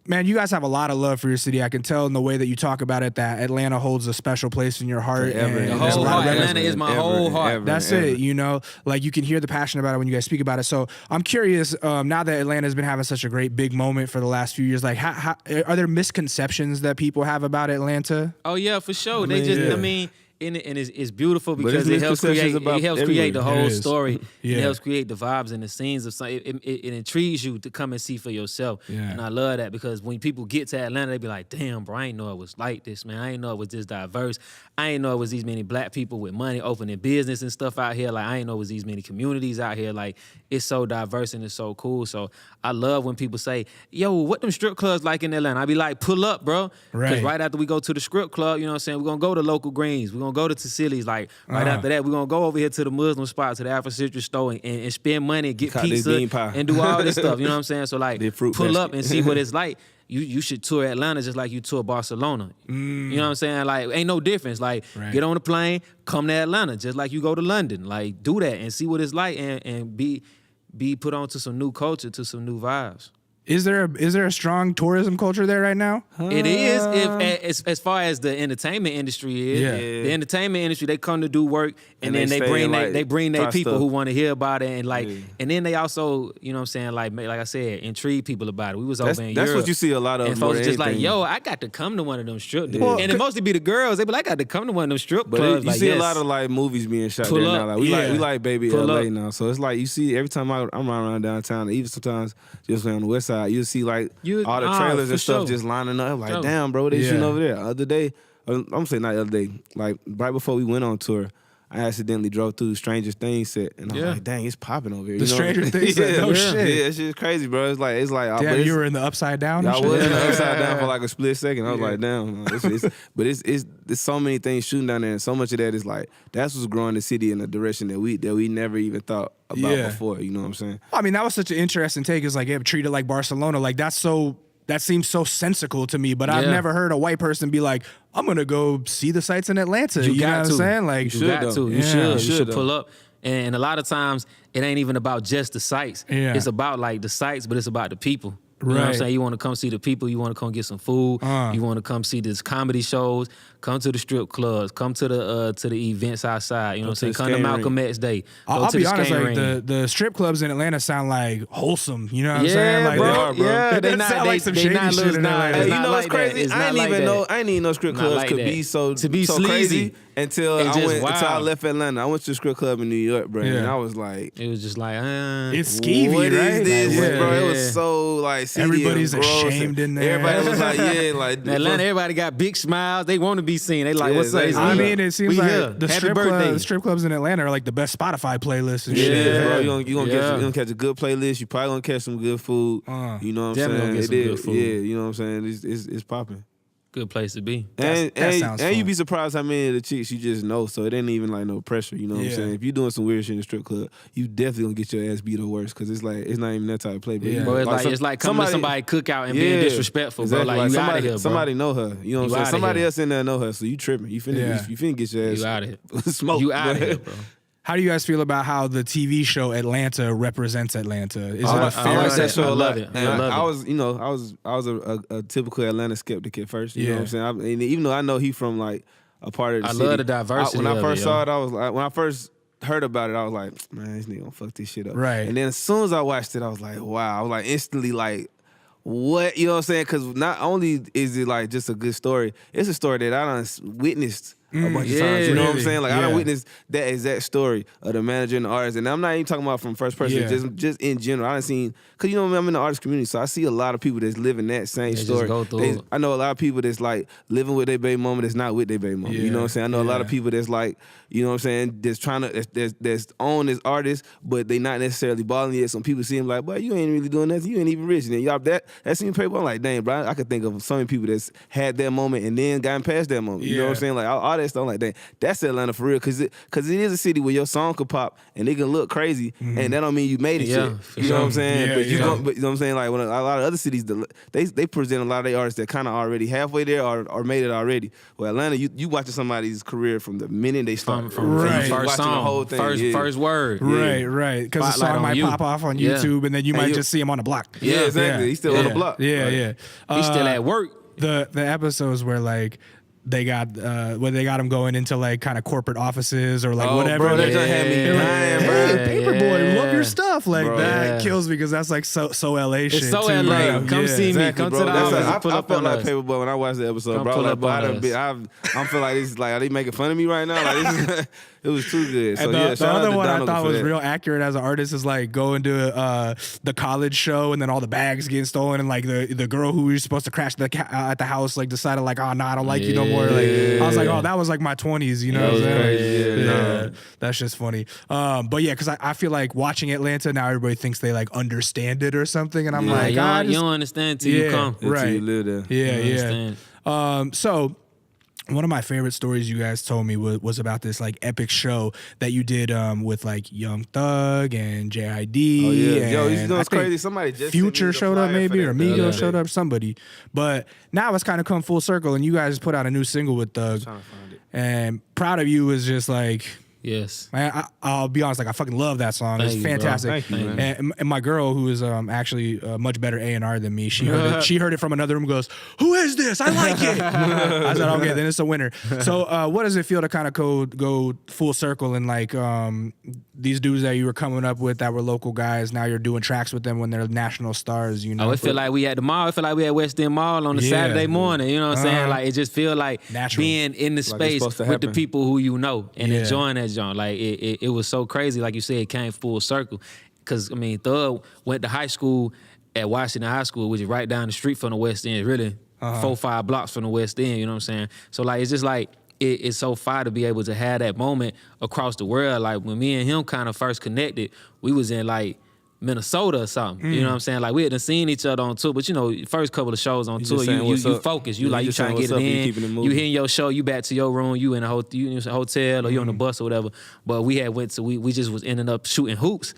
Man, you guys have a lot of love for your city. I can tell in the way that you talk about it that Atlanta holds a special place in your heart. Forever. And The there's a whole lot of heart. records- Atlanta is my whole heart. That's it, you know, like you can hear the passion about it when you guys speak about it. So I'm curious, now that Atlanta's been having such a great big moment for the last few years, like how are there misconceptions that people have about Atlanta? Oh yeah, for sure. I mean, And it's beautiful But because it's it helps misconceptions about create the everywhere. whole It is. story. Yeah. It helps create the vibes and the scenes of something. It intrigues you to come and see for yourself. Yeah. And I love that because when people get to Atlanta, they be like, damn, bro, I ain't know it was like this, man. I ain't know it was this diverse. I ain't know it was these many black people with money opening business and stuff out here. Like, I ain't know it was these many communities out here. Like, it's so diverse and it's so cool. So I love when people say, yo, what them strip clubs like in Atlanta? I be like, pull up, bro. Because right after we go to the strip club, you know what I'm saying, we're going to go to Local Greens. We're going to go to Tassili's. Like, right after that, we're going to go over here to the Muslim spot, to the Afro Citrus store and spend money and get Cut this pizza bean pie. and do all this stuff. You know what I'm saying? So, like, The fruit pull basket. up and see what it's like. You should tour Atlanta just like you tour Barcelona. You know what I'm saying? Like, ain't no difference. Like, get on the plane, come to Atlanta, just like you go to London. Like, do that and see what it's like and be put on to some new culture, to some new vibes. Is there a strong tourism culture there right now? It is, as far as the entertainment industry is. Yeah. The entertainment industry, they come to do work, and then they stay bring in, like, they bring their try people stuff. who want to hear about it, and like, and then they also, you know what I'm saying, like I said, intrigue people about it. We was over in That's Europe, what you see a lot of. and more folks than just like, anything. yo, I got to come to one of them strip, Well, and it mostly be the girls. They be like, I got to come to one of them strip But clubs. you like, see yes. a lot of like movies being shot Pull there up. now. Like we Yeah. like Baby Pull LA up. now. So it's like you see every time I'm around downtown, even sometimes just on the west side, you see like all the trailers for and stuff sure. just lining up. Like, Sure. damn, bro, what they shooting Yeah. over there? Other day, I'm saying not the other day, like right before we went on tour, I accidentally drove through Stranger Things set, and I was Yeah. like, dang, it's popping over here. The you know? Stranger Things set, no shit. Yeah, it's just crazy, bro. It's like but Damn, it's- you were in the upside down. I and shit? was in the upside down for like a split second. I was like, damn. But it's so many things shooting down there, and so much of that is like that's what's growing the city in a direction that we never even thought about Yeah. before. You know what I'm saying? I mean, that was such an interesting take. It's like, yeah, treat it like Barcelona. Like that seems so sensical to me, but I've Yeah. never heard a white person be like, I'm gonna go see the sights in Atlanta. You know got what I'm to. saying? Like, You got to. You Yeah. should. You should though. pull up. And a lot of times, it ain't even about just the sights. Yeah. It's about like the sights, but it's about the people. You know what I'm Right. saying? You want to come see the people. You want to come get some food. You want to come see these comedy shows. Come to the strip clubs. Come to the events outside. You know what I'm saying? the Come to skating Malcolm X Day. Go I'll to be the honest, skating like ring. the strip clubs in Atlanta sound like wholesome. You know what I'm Yeah, saying? Like, bro. They are, bro. Yeah, It they doesn't not sound they, like some they shady not shit lose in nah, Atlanta. it's Hey, not you know what's like that. crazy? It's I not didn't like even that. know. I didn't even know strip Not clubs like could that. be so To be so sleazy. crazy until It's I just went until I wild. left Atlanta. I went to a strip club in New York, bro, Yeah. and I was like, It was just like, it's skeevy, what is right? this, Like, bro? It yeah. was so like seedy Everybody's and gross, ashamed and in there. Everybody was like, yeah, like in Atlanta, everybody got big smiles. They want to be seen. They like, Yeah, what's up? exactly. I It's mean, me. it seems We like here. the Happy strip birthday. clubs in Atlanta are like the best Spotify playlists and Yeah, shit. bro. Yeah. You gonna catch a good playlist. You probably gonna catch some good food. You know what I'm Definitely saying? gonna get some good food. Yeah, you know what I'm saying? It's popping. Good place to be. And that sounds you fun. be surprised how many of the chicks you just know. So it ain't even like no pressure. You know what I'm Yeah. saying? If you doing some weird shit in the strip club, you definitely gonna get your ass beat or worse because it's like it's not even that type of play. But Yeah. Bro, it's like coming to somebody cookout and being disrespectful, exactly. bro. Like, you out of here, bro. Somebody know her. You know what You I'm saying? outta Somebody here. else in there know her. So you tripping. You finna get your ass You out of here. smoked. You out of bro. here, bro. How do you guys feel about how the TV show Atlanta represents Atlanta? Is it I a like fair that show I a love lot. it. And I love I it. was, you know, I was a typical Atlanta skeptic at first. You know Yeah. what I'm saying? And even though I know he from like a part of the I city, love the diversity when I of first it, saw yo. it, I was like, when I first heard about it, I was like, man, this nigga gonna fuck this shit up. Right. And then as soon as I watched it, I was like, wow. I was like instantly like, what? You know what I'm saying? Because not only is it like just a good story, it's a story that I done witnessed a bunch of times. You know what I'm saying? Like I done witnessed that exact story of the manager and the artist, and I'm not even talking about from first person, just in general. I done seen, cause you know I'm in the artist community, so I see a lot of people that's living that same story. I know a lot of people that's like living with their baby mama that's not with their baby mama. You know what I'm saying? I know a lot of people that's like, you know what I'm saying, that's trying to that's on as artists, but they not necessarily balling yet. Some people see them like, boy, you ain't really doing nothing. You ain't even rich. And then y'all that's in paper. I'm like, dang, bro, I could think of so many people that's had that moment and then gotten past that moment. You know what I'm saying? Like all that stuff. I'm like, dang, that's Atlanta for real. Cause it is a city where your song could pop and it can look crazy, and that don't mean you made it yet. You know what I'm saying? But you know what I'm saying? Like when a lot of other cities, they present a lot of their artists that kind of already halfway there or made it already. Well, Atlanta, you watching somebody's career from the minute they start. From first song, the whole thing, first word. Right. Because the song might pop off on YouTube, and then you might just see him on the block. Yeah, exactly. He's still on the block. Yeah. He's still at work. The episodes where like they got him going into like kind of corporate offices or like whatever. Bro, they just had me dying, hey, Paperboy, love your stuff. Like that kills me because that's like so LA shit. It's so too, LA. bro. Come see me. Come to the office. I felt like Paperboy when I watched the episode, bro. I'm feel like this is like, are they making fun of me right now? Like this is, it was too good. So the other one I thought was real accurate as an artist is like going to the college show and then all the bags getting stolen and like the girl who was supposed to crash at the house like decided like, oh no, I don't like you no more. Like I was like, oh, that was like my 20s, you know what I'm saying? That's just funny. But yeah, because I feel like watching Atlanta now, everybody thinks they like understand it or something, and I'm like, you don't understand till you come. Right, you live there. Yeah. So one of my favorite stories you guys told me was about this like epic show that you did with like Young Thug and J.I.D. Oh yeah, yo, you know it's crazy. Somebody just Future showed up maybe, or Migos showed up, somebody. But now it's kind of come full circle, and you guys put out a new single with Thug. And Proud of You is just like. Yes, man, I'll be honest. Like I fucking love that song. It's fantastic. Thank you, man. And my girl, who is actually much better A&R than me, she heard it from another room. And goes, "Who is this? I like it." I said, "Okay, then it's a winner." So, what does it feel to kind of go full circle and like these dudes that you were coming up with that were local guys? Now you're doing tracks with them when they're national stars. You know, it feel like we at the mall. It feel like we at West End Mall on the Saturday morning. You know what I'm saying? Like it just feel like natural. Being in the space with the people who you know and enjoying that. Like it was so crazy. Like you said, it came full circle. Cause I mean, Thug went to high school at Washington High School, which is right down the street from the West End, really 4-5 blocks from the West End. You know what I'm saying? So like, it's just like it's so fire to be able to have that moment across the world. Like when me and him kind of first connected, we was in like Minnesota or something. You know what I'm saying? Like we hadn't seen each other on tour, but you know, first couple of shows on tour, you focus. You like you trying to get it in. You hitting your show, you back to your room, you in a hotel or you on the bus or whatever. But we just was ending up shooting hoops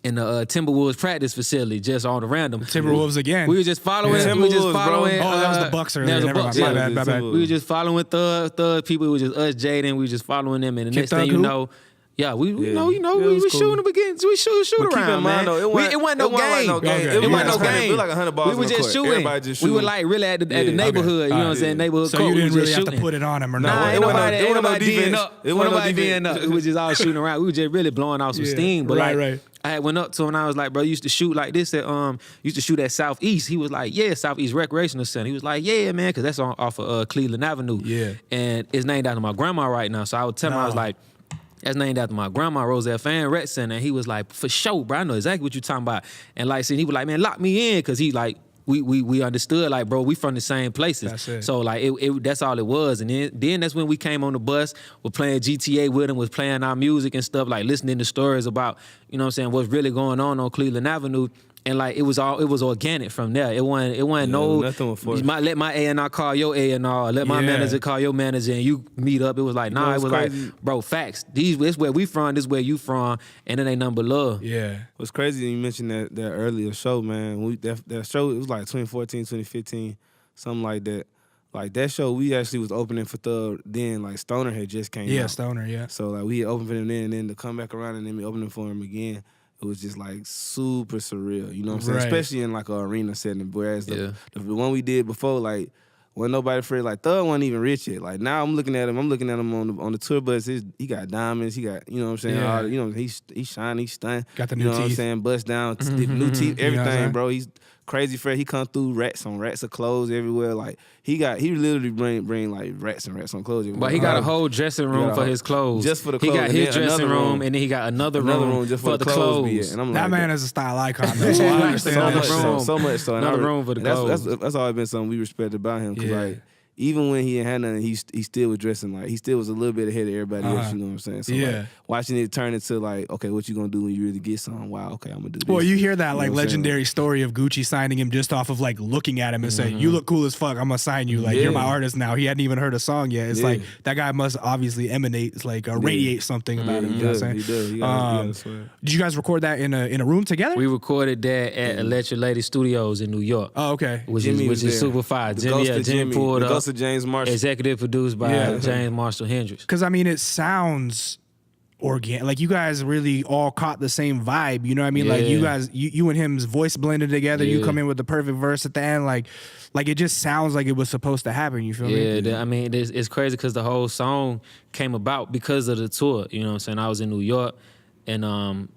in the Timberwolves practice facility, just on the random. Timberwolves again. We were just following. That was the Bucks earlier. My bad. We were just following Thug people. It was just us, J.I.D, and we were just following them. And the next thing you know. Yeah, we was shooting them again. We shoot around, man. It wasn't no game. It wasn't no game. It was like 100 balls. We were just shooting. We were like really at the neighborhood. You know what I'm saying? Neighborhood. So you didn't really have to put it on them or not? Ain't nobody D'ing up. It wasn't nobody D'ing up. We was just all shooting around. We were just really blowing off some steam. But like, I had went up to him and I was like, bro, you used to shoot like this used to shoot at Southeast. He was like, yeah, Southeast Recreational Center. He was like, yeah, man, because that's off of Cleveland Avenue. Yeah. And it's named after my grandma right now. So I would tell him, I was like, that's named after my grandma, Roselle Fan Rec Center. And he was like, for sure, bro, I know exactly what you're talking about. And like, he was like, man, lock me in, because he like, we understood, like, bro, we from the same places. That's it. So like, that's all it was. And then that's when we came on the bus, we're playing GTA with him, was playing our music and stuff, like listening to stories about, you know what I'm saying, what's really going on Cleveland Avenue. And like it was organic from there. It wasn't no nothing was forced. Let my A&R call your A&R, let my manager call your manager, and you meet up. It was like, nah, it was crazy. Like, bro, facts. This where we from, this where you from, and it ain't nothing but love. Yeah. What's crazy, you mentioned that earlier show, man. That show, it was like 2014, 2015, something like that. Like that show, we actually was opening for Thug then. Like Stoner had just came out. Yeah, Stoner, yeah. So like we had opened for him then, and then to come back around and then be opening for him again. It was just like super surreal, you know what I'm saying? Right. Especially in like an arena setting. Whereas the one we did before, like, wasn't nobody afraid. Like Thug wasn't even rich yet. Like now I'm looking at him on the tour bus. He got diamonds. He got, you know what I'm saying? Yeah. He's shining, he's stunned. Got the you new know teeth. what I'm saying? Bust down, new teeth, everything, bro. He's crazy fresh. He come through rats of clothes everywhere. Like he literally bring like rats on clothes everywhere. But he got a whole dressing room for his clothes. Just for the clothes. He got his dressing room, and then he got another room just for the clothes. And I'm like, that man is a style icon. Though, so I understand so much so. Another room for the clothes. That's always been something we respect about him. Cause like, even when he ain't had nothing, he still was dressing like he still was a little bit ahead of everybody else. You know what I'm saying? So like, watching it turn into like, okay, what you gonna do when you really get something? Wow, okay, I'm gonna do this. Well, you hear that like legendary story of Gucci signing him just off of like looking at him and saying, "You look cool as fuck. I'm gonna sign you. Like you're my artist now." He hadn't even heard a song yet. It's like that guy must obviously emanate, like radiate something about him. You know what I'm saying? He does. Did you guys record that in a room together? We recorded that at Electric Lady Studios in New York. Oh, okay. Which is super fire. Jimmy pulled up. The Ghost of James Marshall. Executive produced by James Marshall Hendricks. Because I mean, it sounds organic. Like you guys really all caught the same vibe. You know what I mean? Like you guys, you and him's voice blended together. You come in with the perfect verse at the end. Like it just sounds like it was supposed to happen. You feel me? Yeah, I mean, it's crazy because the whole song came about because of the tour. You know what I'm saying? I was in New York. And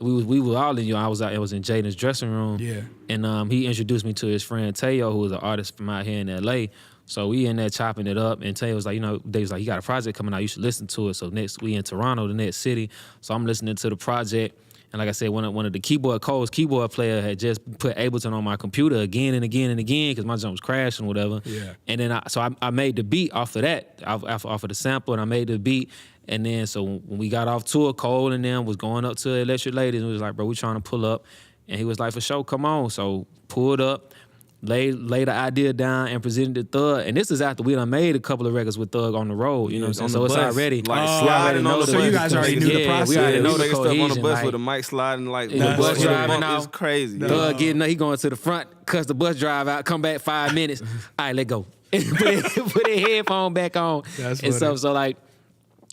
we were all in. I was in Jaden's dressing room. Yeah. And he introduced me to his friend Teo, who was an artist from out here in LA. So we in there chopping it up, and Teo was like, they was like, you got a project coming out, you should listen to it. So next we in Toronto, the next city. So I'm listening to the project, and like I said, one of the keyboard player had just put Ableton on my computer again and again and again because my jump was crashing or whatever. Yeah. And then I made the beat off of that, off of the sample, and I made the beat. And then so when we got off tour, Cole and them was going up to Electric Ladies, and we was like, bro, we trying to pull up. And he was like, for sure, come on. So pulled up, laid the idea down and presented to Thug. And this is after we done made a couple of records with Thug on the road, you know what I'm saying? So it's already, sliding on the bus. So you guys already knew the process. We already know the stuff cohesion. on the bus with the mic sliding like the bus driving out. It's crazy. Thug he going to the front, cuss the bus drive out, come back 5 minutes. All right, let go. Put a headphone back on. That's and funny. so like,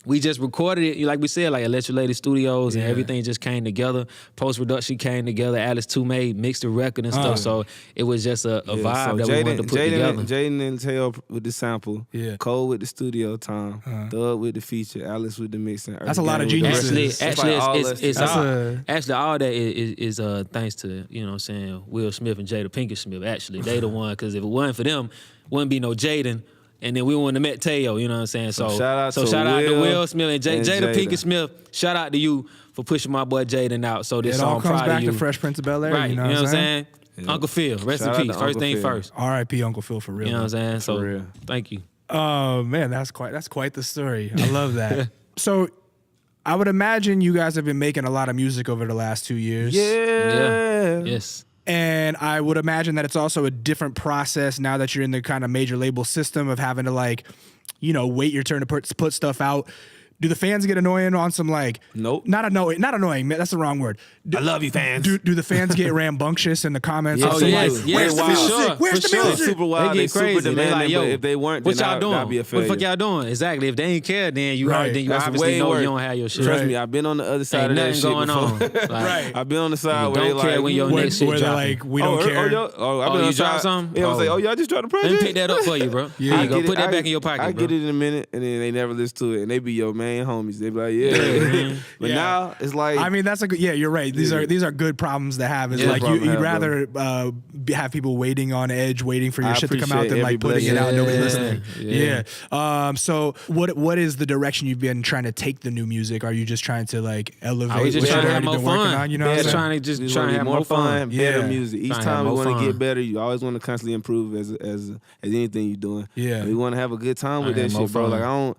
we just recorded it, like we said, like Electric Lady Studios, and everything just came together. Post-production came together. Alice 2 mixed the record and stuff. So it was just a vibe that we wanted to put together. Jaden and Teo with the sample. Yeah. Cole with the studio time. Thug with the feature. Alice with the mixing. That's a lot of geniuses. Actually, all that is thanks to, you know what I'm saying, Will Smith and Jada Pinkett Smith. Actually, they the one, because if it wasn't for them, wouldn't be no Jaden. And then we wouldn't have met Teo, you know what I'm saying? So shout out to Will Smith and Jada Pinkett Smith. Shout out to you for pushing my boy Jaden out. So this song, proud of you. It all comes back to Fresh Prince of Bel-Air, right? You know what I'm saying? Yeah. Uncle Phil, rest in peace. First thing first. R.I.P. Uncle Phil for real. You know what I'm saying? So for real. Thank you. Oh man, that's quite the story. I love that. So I would imagine you guys have been making a lot of music over the last 2 years. Yeah. Yes. And I would imagine that it's also a different process now that you're in the kind of major label system of having to like, you know, wait your turn to put stuff out. Do the fans get annoying on some like? Nope. Not annoying. That's the wrong word. I love you, fans. Do the fans get rambunctious in the comments? Yes. Where's the music? Where's the music? Super wild. They get crazy. Super demanding. Like, yo, if they weren't, what then y'all doing? That'd be a failure. What the fuck y'all doing? Exactly. If they ain't care, then you That's obviously know you don't have your shit. Trust me, I've been on the other side ain't of that shit going on. Right. I've been on the side where don't they care like when your next shit where they're dropping. like, we don't care. I've been you dropped something? Yeah, I was like, y'all just dropped the project. Let me pick that up for you, bro. Yeah. You go. Put that back in your pocket, I bro. get it in a minute, and then they never listen to it, and they be your main homies. They be like, yeah. But now it's like, I mean, that's a good. Yeah, you're right. These are good problems to have. It's like you'd rather have people waiting on edge, waiting for your shit to come out than like putting it out and nobody listening. Yeah. So what is the direction you've been trying to take the new music? Are you just trying to like elevate? We just what trying to you've have already more been working fun. on? You know, trying to have more fun, better music. Each time we want to get better. You always want to constantly improve as anything you're doing. Yeah, we want to have a good time with that shit, bro. Like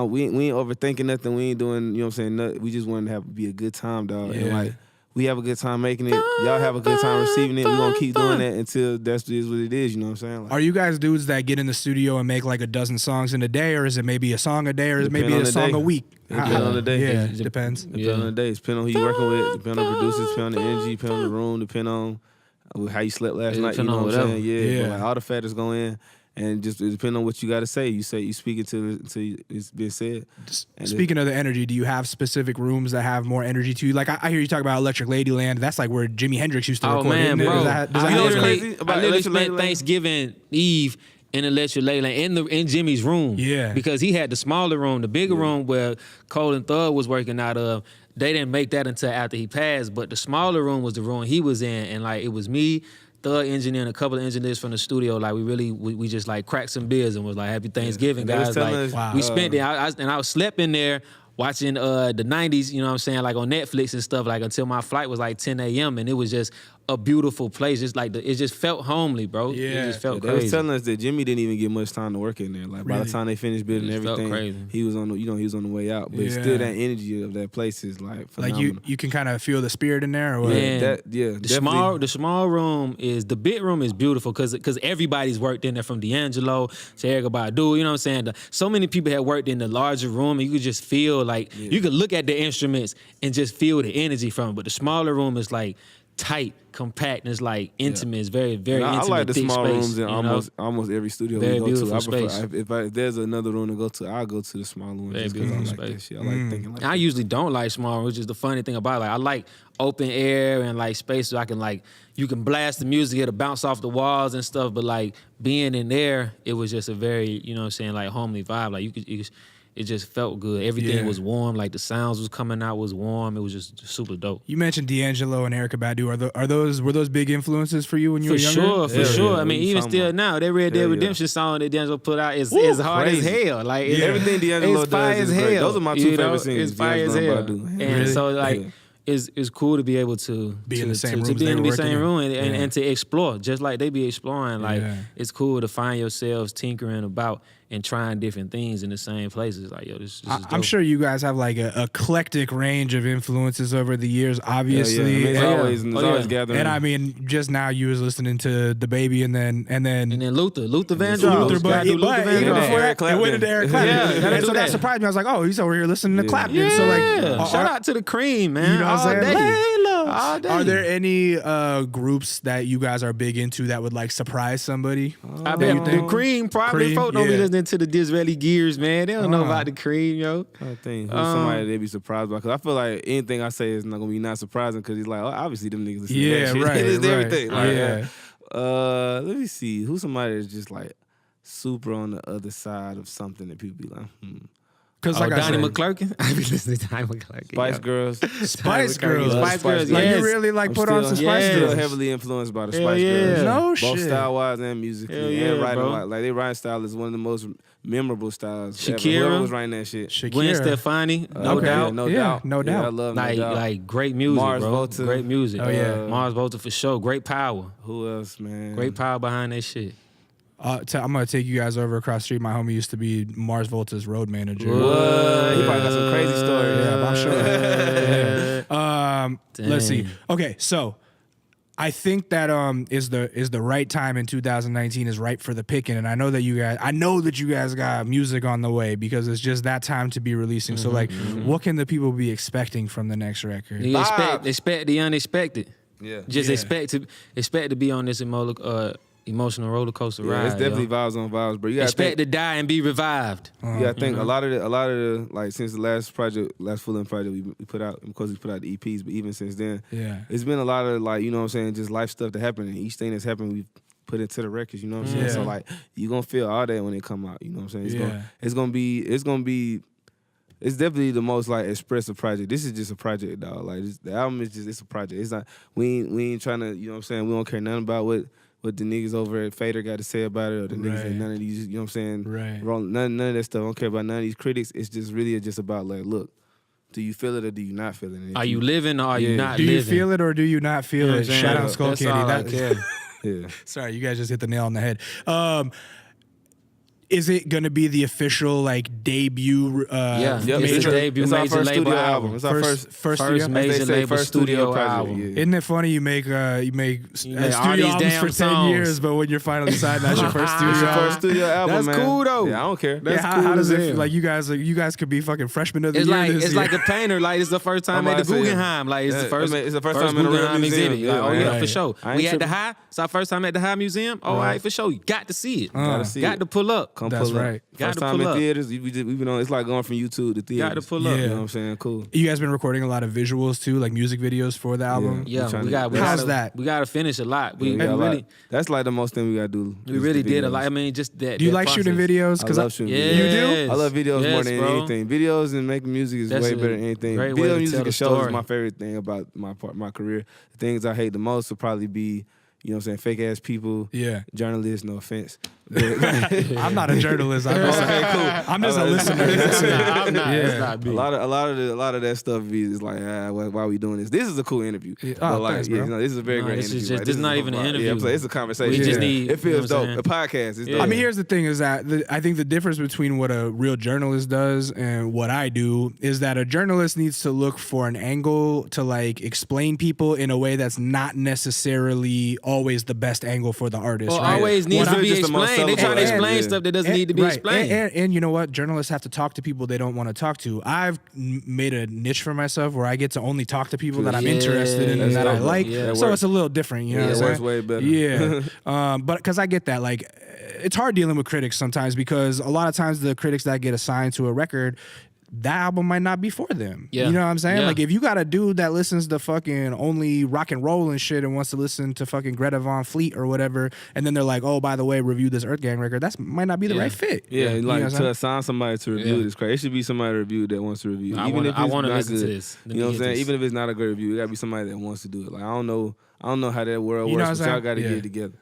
we ain't overthinking nothing. We ain't doing, you know what I'm saying? Nothing. We just want to be a good time, dog. Yeah. And like, we have a good time making it. Y'all have a good time receiving it. We're going to keep doing that until that's just what it is, you know what I'm saying? Like, are you guys dudes that get in the studio and make like a dozen songs in a day, or is it maybe a song a day, or is it maybe a song a week? Depends on the day. Yeah, it depends. Depends on the day. Depends on who you working with. Depends on the producers. Depends on the energy. Depends on the room. Depends on how you slept last night. You know what I'm saying? Yeah. But like, all the factors go in. And just depending on what you got to say, you speak it till it's been said. Speaking of the energy, do you have specific rooms that have more energy to you? Like I hear you talk about Electric Ladyland. That's like where Jimi Hendrix used to record. Oh man, bro! I literally spent Thanksgiving Eve in Electric Ladyland in Jimmy's room. Yeah, because he had the smaller room, the bigger room where Cole and Thug was working out of. They didn't make that until after he passed, but the smaller room was the room he was in, and like it was me, Thug engineer and a couple of engineers from the studio. Like we just like cracked some beers and was like, Happy Thanksgiving, And they was guys. telling Like us, wow. we spent it. I was slept in there watching the 90s, you know what I'm saying, like on Netflix and stuff, like until my flight was like 10 a.m. and it was just a beautiful place. Just like it just felt homely, bro. Yeah. It just felt They crazy. was telling us that Jimmy didn't even get much time to work in there. Like by the Really? time they finished building It felt everything, crazy. he was on the way out. But Yeah. still, that energy of that place is like Like phenomenal. you can kind of feel the spirit in there, or what? Man, definitely. the small room the big room is beautiful because everybody's worked in there from D'Angelo to Erykah Badu, you know what I'm saying? So many people had worked in the larger room and you could just feel like, you could look at the instruments and just feel the energy from it. But the smaller room is like tight, compact, and it's like intimate. It's very, very I intimate, like the thick small space, rooms in you know? almost every studio Very we go to. beautiful I prefer, space. if there's another room to go to, I'll go to the smaller one Very just because I beautiful like that space. shit. I like thinking like I that. usually don't like small, which is the funny thing about it. Like I like open air and like space so I can like you can blast the music, it'll bounce off the walls and stuff. But like being in there, it was just a very, you know what I'm saying, like homely vibe. Like it just felt good. Everything Yeah. was warm. Like the sounds was coming out was warm. It was just super dope. You mentioned D'Angelo and Erykah Badu. Were those big influences for you when you For were younger? sure, Yeah, for sure. yeah. I mean, What you even talking still about? now, that Red Dead Yeah, yeah. Redemption song that D'Angelo put out is hard crazy. as hell. Like Yeah. Everything D'Angelo it's fire does as is great. hell. Those are my two you know? favorite singers. It's fire as D'Angelo hell. and Badu. And Really? so like. Yeah. It's cool to be able to Be in the same to rooms be they in were the same working in. room and, Yeah. and to explore just like they be exploring. Like Yeah. it's cool to find yourselves tinkering about and trying different things in the same places. Like yo, this is I'm dope. sure you guys have like a eclectic range of influences over the years, Yeah, obviously. I mean, it's And- always gathering. And I mean, just now you was listening to the baby, and then And then Luther Vandross. Luther, but, Gotta do but Luther even Vandross. before Eric that, it went Clapton. into Eric Clapton. Yeah, gotta and do so that that. surprised me. I was like, oh, he's over here listening to Clapton. Yeah, So like, shout out to the cream, man. You know what All I'm saying? day. Layla. All day. Are there any groups that you guys are big into that would like surprise somebody? I that bet you the think? cream probably Cream, folk don't be yeah. listening to the Disraeli Gears, man. They don't know about the cream, yo. I think who's somebody they be surprised by, because I feel like anything I say is not gonna be not surprising, because he's like, oh, obviously them niggas listen to Yeah, that shit. right, It's right. everything. Like, Yeah. let me see, who's somebody that's just like super on the other side of something that people be like, Because like I Donnie said, McClurkin. I be listening to Donnie McClurkin. Spice yo. Girls. Spice Girls. Spice Girls, Like yes. you really like I'm put on some still- Spice yes. Still Girls. heavily influenced by the Hell Spice yeah. Girls. No Both shit. style wise and musically. Hell and yeah, writing bro. like their writing style is one of the most memorable styles. ever. Shakira. Whoever was writing that shit. Shakira. Gwen Stefani, no Okay. doubt. No Yeah, doubt. no Yeah, doubt. I love Like, No Doubt. like great music, Mars bro. Volta. Great music. Oh, yeah. Mars Volta for sure. Great power. Who else, man? Great power behind that shit. I'm gonna take you guys over across the street. My homie used to be Mars Volta's road manager. What? He probably got some crazy stories. Yeah, but I'm sure. Let's see. Dang. Okay, so I think that is the right time in 2019 is ripe for the picking, and I know that you guys got music on the way because it's just that time to be releasing. So like, what can the people be expecting from the next record? You expect the unexpected. Yeah. Just Yeah. expect to be on this emotional roller coaster Yeah, ride. it's definitely yo. vibes on vibes, bro. You gotta Expect think, to die and be revived. you gotta think a lot of the like since the last full-length project we put out, because we put out the EPs, but even since then, Yeah. it's been a lot of like, you know what I'm saying, just life stuff that happened, and each thing that's happened we put into the records, you know what I'm saying? Yeah. So like you gonna feel all that when it come out, you know what I'm saying? Yeah. It's definitely the most like expressive project. This is just a project, dog. Like the album is just, it's a project. It's not, we ain't trying to, you know what I'm saying, we don't care nothing about what the niggas over at Fader got to say about it, or the niggas Right. at none of these, you know what I'm saying? Right. None of that stuff. I don't care about none of these critics. It's just really just about like, look, do you feel it or do you not feel it? And if Are you living or are you Yeah. not Do living? you feel it or do you not feel You know what it? I'm saying? Shout out That's Skullcandy. all I care. Yeah. Sorry, you guys just hit the nail on the head. Is it gonna be the official like debut? Yeah. Yep, It's it's a debut it's our major first label studio album. It's our First First studio? major As they say, label first studio project, album. yeah. Isn't it funny you make make studio all these albums damn for 10 songs. years, but when you're finally signed, that's your first studio It's your album? first studio album, That's man. cool, though. Yeah, I don't care. That's yeah, cool how does as it feel? hell. Like you guys could be fucking freshmen of the It's year like this it's year. like a painter. Like it's the first time I'm at the about to say, Guggenheim. Like it's yeah, the first. it's the first time in a real Guggenheim museum. exhibit. Like, Yeah, oh yeah, right. for sure. I ain't We at the tripping. High. It's our first time at the High Museum. All right, for sure. You got to see it. Gotta see Got it. to pull up. Come That's pull up. right. Gotta First time pull in up. theaters. We've been on. It's like going from YouTube to theaters. Got to pull up. Yeah. You know what I'm saying? Cool. You guys been recording a lot of visuals too, like music videos for the album. Yeah. Yeah, trying we to- got. How's that? We got to finish a lot. We Yeah, we got a lot. really. That's like the most thing we gotta do. We is really the did a videos. lot. I mean, just that. Do you that like shooting process. videos? I 'Cause love shooting Yes. videos. You I love videos more Yes, than bro. anything. Videos and making music is That's way a better than anything. great way Video to music tell and a shows is story. my favorite thing about my career. The things I hate the most would probably be, you know what I'm saying, fake ass people, journalists, no offense. I'm not a journalist. I'm just a listener. That's it. I'm not. Yeah. It's not big. A lot of that stuff is like, why are we doing this? This is a cool interview. Oh, thanks, bro. This is a very great interview. This is not even an interview. Yeah, it's a conversation. We just need. It feels dope. Saying? A podcast is dope. I mean, here's the thing: is that I think the difference between what a real journalist does and what I do is that a journalist needs to look for an angle to like explain people in a way that's not necessarily always the best angle for the artist. Well, right? always needs to be explained. They trying to explain stuff that doesn't need to be explained. And you know what? Journalists have to talk to people they don't want to talk to. I've made a niche for myself where I get to only talk to people that I'm interested in and that I like. So it's a little different. You know, it works way better. Yeah, but because I get that, like, it's hard dealing with critics sometimes because a lot of times the critics that get assigned to a record, that album might not be for them. Yeah. You know what I'm saying? Yeah. Like, if you got a dude that listens to fucking only rock and roll and shit and wants to listen to fucking Greta Van Fleet or whatever, and then they're like, oh, by the way, review this EARTHGANG record, that might not be the right fit. Yeah, you like know to assign somebody to review this crazy. It should be somebody to review that wants to review. I want to listen to this. You know what I'm saying? Even if it's not a great review, it gotta be somebody that wants to do it. Like, I don't know how that world works, but y'all got to get it together.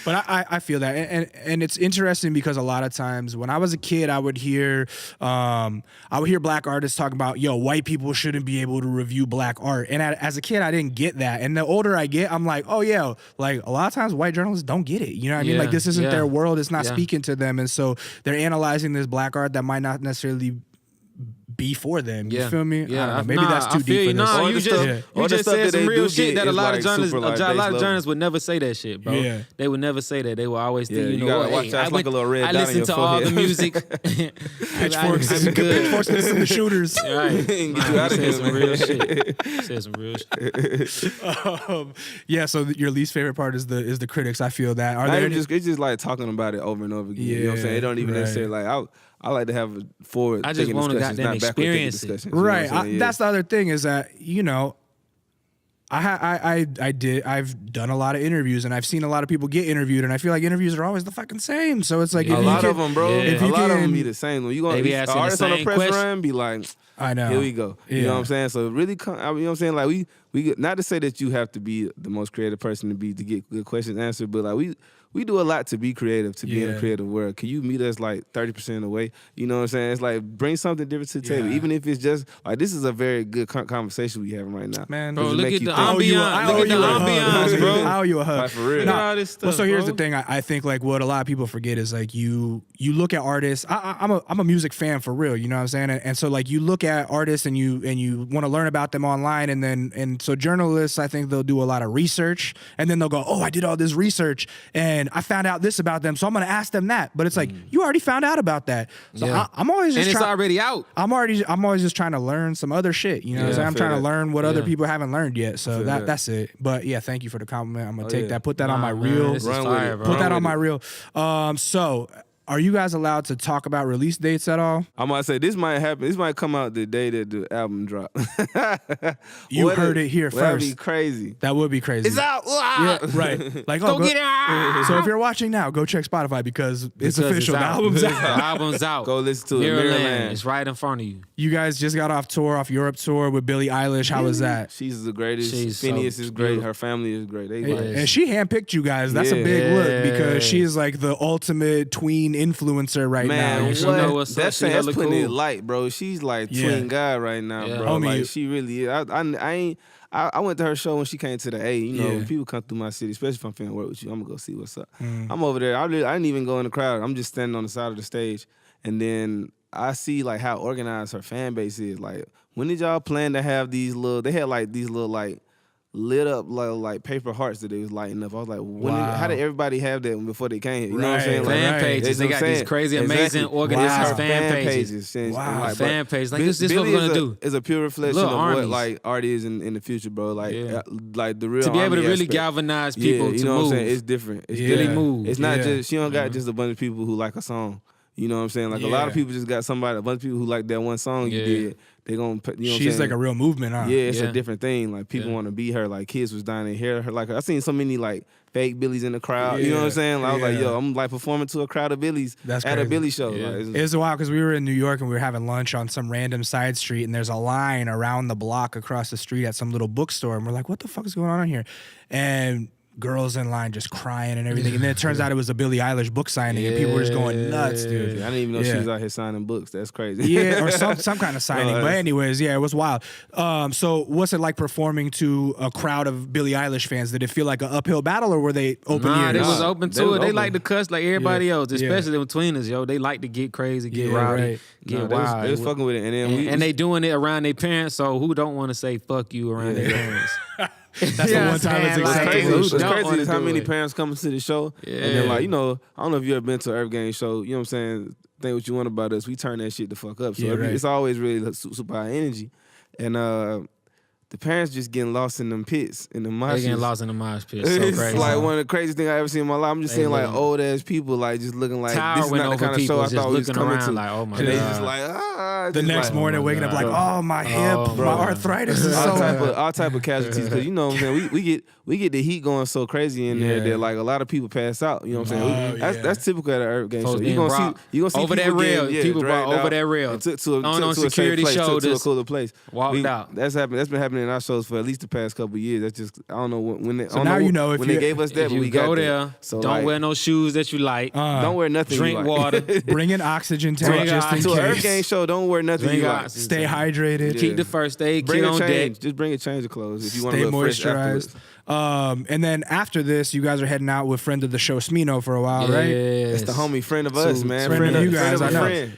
But I feel that, and it's interesting because a lot of times when I was a kid, I would hear black artists talk about, yo, white people shouldn't be able to review black art, and as a kid, I didn't get that. And the older I get, I'm like, oh yeah, like a lot of times white journalists don't get it. You know what I mean? Like, this isn't their world; it's not speaking to them, and so they're analyzing this black art that might not necessarily be for them. You feel me? Yeah, maybe that's too deep for this. No, you just said some real shit that a lot of journalists, journalists would never say that shit, bro. Yeah. They would never say that. They will always think, you gotta watch that like a little red I dot on listen your to all the forehead. music. Pitchforks, I'm good. pitchforks to the shooters. Right. Said some real shit. Said some real shit. Yeah. So your least favorite part is the critics. I feel that. Are there? It's just like talking about it over and over again. You know what I'm saying? It don't even necessarily like I like to have forward. I just want to goddamn experience it. Right. That's the other thing is that, you know, I've done a lot of interviews and I've seen a lot of people get interviewed and I feel like interviews are always the fucking same. So it's like a lot of them, bro. Yeah. A lot of them be the same. When you go to artists on the press run, be like, I know. Here we go. Yeah. You know what I'm saying? So really, you know what I'm saying? Like we not to say that you have to be the most creative person to get good questions answered, but like we do a lot to be creative, to be in a creative world. Can you meet us like 30% of the way? You know what I'm saying? It's like bring something different to the table, even if it's just like this is a very good conversation we having right now. Man, bro, look at the ambiance. Look at the ambiance, bro. I owe you a hug. Like, for real. Well, so here's the thing. I think like what a lot of people forget is like you look at artists. I'm a music fan for real. You know what I'm saying? And so like you look at artists and you want to learn about them online, and so journalists, I think they'll do a lot of research, and then they'll go, oh, I did all this research and I found out this about them, so I'm gonna ask them that. But it's like you already found out about that. So I'm always just it's already out. I'm always just trying to learn some other shit. You know what I'm saying? I'm trying to learn what other people haven't learned yet. So that's it. But yeah, thank you for the compliment. I'm gonna take that, put that on my reel. This is fire, bro. Put that on my reel. So are you guys allowed to talk about release dates at all? I'm gonna say this might happen. This might come out the day that the album drop. You heard it here first. That'd be crazy. That would be crazy. It's out. Yeah, right. Like, go get it. So if you're watching now, go check Spotify because it's official. The album's The out. album's out. Go listen to it. Mirrorland. It's right in front of you. You guys just got off Europe tour with Billie Eilish. How was that? She's the greatest. She's Phineas so is great. beautiful. Her family is great. And she handpicked you guys. That's a big look because she is like the ultimate tween influencer right now. You know what's up. That's She hella putting it cool. light, bro. She's like twin guy right now, bro. Homie, like she really is. I went to her show when she came to the A. You know, when people come through my city, especially if I'm finna work with you, I'm gonna go see what's up. I'm over there. I didn't even go in the crowd. I'm just standing on the side of the stage, and then I see like how organized her fan base is. Like, when did y'all plan to have these little? They had like these little like lit up like paper hearts that they was lighting up. I was like, how did everybody have that before they came? You know what I'm saying? Like, Fan pages. They got these crazy, amazing, organized fan pages. Wow. Like, fan pages. Like, this is what we're going to do. It's a pure reflection Little of armies. what like art is in the future, bro. Like, like the real to be able to army really aspect. galvanize people you to know move. what I'm saying? It's different. It's Really different. move. It's not just, she don't got just a bunch of people who like a song. You know what I'm saying? Like a lot of people just got somebody, a bunch of people who like that one song you did. They gonna, you know what I'm saying? She's like a real movement, huh? Yeah, it's a different thing. Like people want to be her. Like kids was dying to hear her. Like I seen so many like fake Billies in the crowd. You know what I'm saying? Like, I was like, yo, I'm like performing to a crowd of Billies at a Billy show. Yeah. Like, it was wild because we were in New York and we were having lunch on some random side street, and there's a line around the block across the street at some little bookstore, and we're like, what the fuck is going on here? And girls in line just crying and everything. And then it turns out it was a Billie Eilish book signing, and people were just going nuts, dude. I didn't even know she was out here signing books. That's crazy. Yeah, or some kind of signing. But anyways, yeah, it was wild. So what's it like performing to a crowd of Billie Eilish fans? Did it feel like an uphill battle, or were they open ears? They was open to it. They like to cuss like everybody else, especially the tweeners, yo. They like to get crazy, get rowdy, get wild. They was fucking with it. And they doing it around their parents, so who don't want to say fuck you around their parents? That's the one time it's acceptable. What's crazy is how many parents come to the show. Yeah. And then, like, you know, I don't know if you ever been to an EARTHGANG show. You know what I'm saying? Think what you want about us. We turn that shit the fuck up. So it's always really super high energy. And the parents just getting lost in them pits, in the mosh pits. They getting lost in the mosh pits. So it's crazy. like one of the craziest things I ever seen in my life. I'm just seeing like old ass people like just looking like Tower this is not the kind of show I thought we was coming to. Like, oh my and God. they just like the next morning waking up like, oh my hip, my arthritis is so all type of casualties, because you know what I'm saying, we get the heat going so crazy in there that like a lot of people pass out. You know what I'm saying? That's typical at an EARTHGANG show. You gonna see over that rail. People brought over that rail. On security shoulders. To a cooler place. Walked out. That's happened. That's been happening in our shows for at least the past couple of years. That's just, I don't know when they, so now you know if when they gave us that, you we go got there. So don't like, wear no shoes that you like. Don't wear nothing. Drink you like. water. Bring an oxygen tank just in to an case. EARTHGANG show, don't wear nothing you like. Stay hydrated. Keep the first aid kit on deck. Just bring a change of clothes if you want to to look moisturized. And then after this, you guys are heading out with friend of the show Smino for a while, right? That's the homie, friend of us, man. Friend of you guys, I know. Friend.